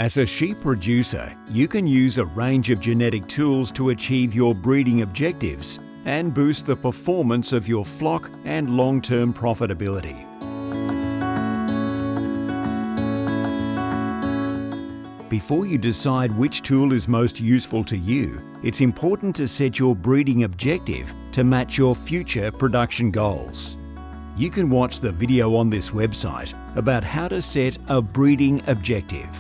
As a sheep producer, you can use a range of genetic tools to achieve your breeding objectives and boost the performance of your flock and long-term profitability. Before you decide which tool is most useful to you, it's important to set your breeding objective to match your future production goals. You can watch the video on this website about how to set a breeding objective.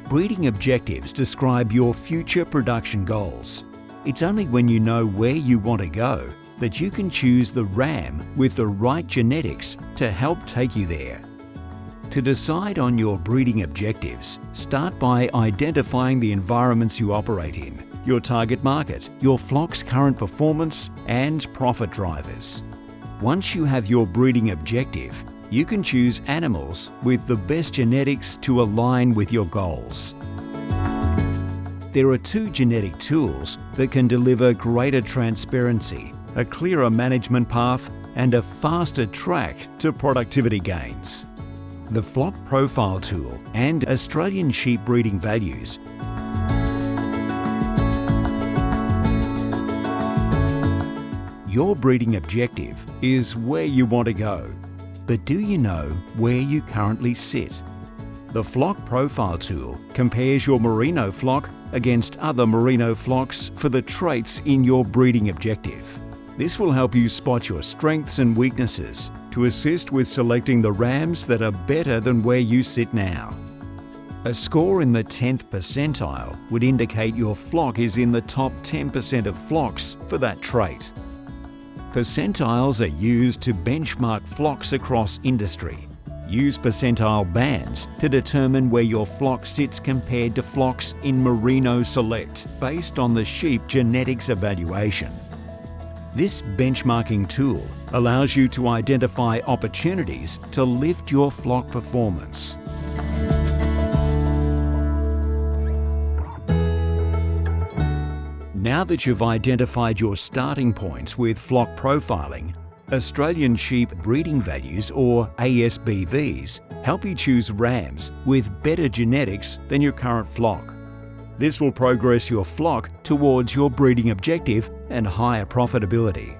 Breeding objectives describe your future production goals. It's only when you know where you want to go that you can choose the ram with the right genetics to help take you there. To decide on your breeding objectives, start by identifying the environments you operate in, your target market, your flock's current performance, and profit drivers. Once you have your breeding objective, you can choose animals with the best genetics to align with your goals. There are two genetic tools that can deliver greater transparency, a clearer management path, and a faster track to productivity gains: the Flock Profile Tool and Australian Sheep Breeding Values. Your breeding objective is where you want to go, but do you know where you currently sit? The Flock Profile Tool compares your merino flock against other merino flocks for the traits in your breeding objective. This will help you spot your strengths and weaknesses to assist with selecting the rams that are better than where you sit now. A score in the 10th percentile would indicate your flock is in the top 10% of flocks for that trait. Percentiles are used to benchmark flocks across industry. Use percentile bands to determine where your flock sits compared to flocks in Merino Select based on the sheep genetics evaluation. This benchmarking tool allows you to identify opportunities to lift your flock performance. Now that you've identified your starting points with flock profiling, Australian Sheep Breeding Values, or ASBVs, help you choose rams with better genetics than your current flock. This will progress your flock towards your breeding objective and higher profitability.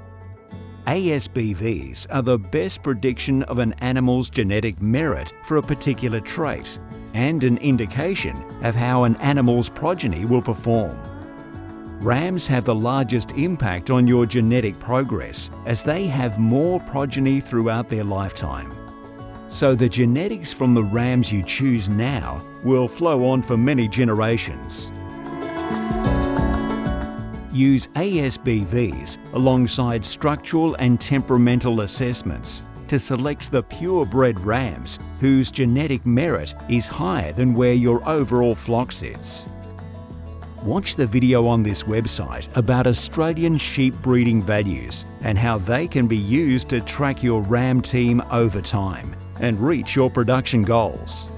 ASBVs are the best prediction of an animal's genetic merit for a particular trait and an indication of how an animal's progeny will perform. Rams have the largest impact on your genetic progress as they have more progeny throughout their lifetime. So the genetics from the rams you choose now will flow on for many generations. Use ASBVs alongside structural and temperamental assessments to select the purebred rams whose genetic merit is higher than where your overall flock sits. Watch the video on this website about Australian Sheep Breeding Values and how they can be used to track your ram team over time and reach your production goals.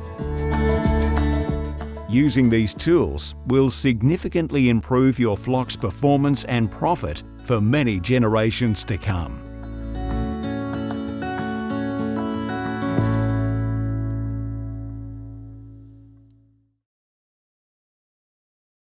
Using these tools will significantly improve your flock's performance and profit for many generations to come.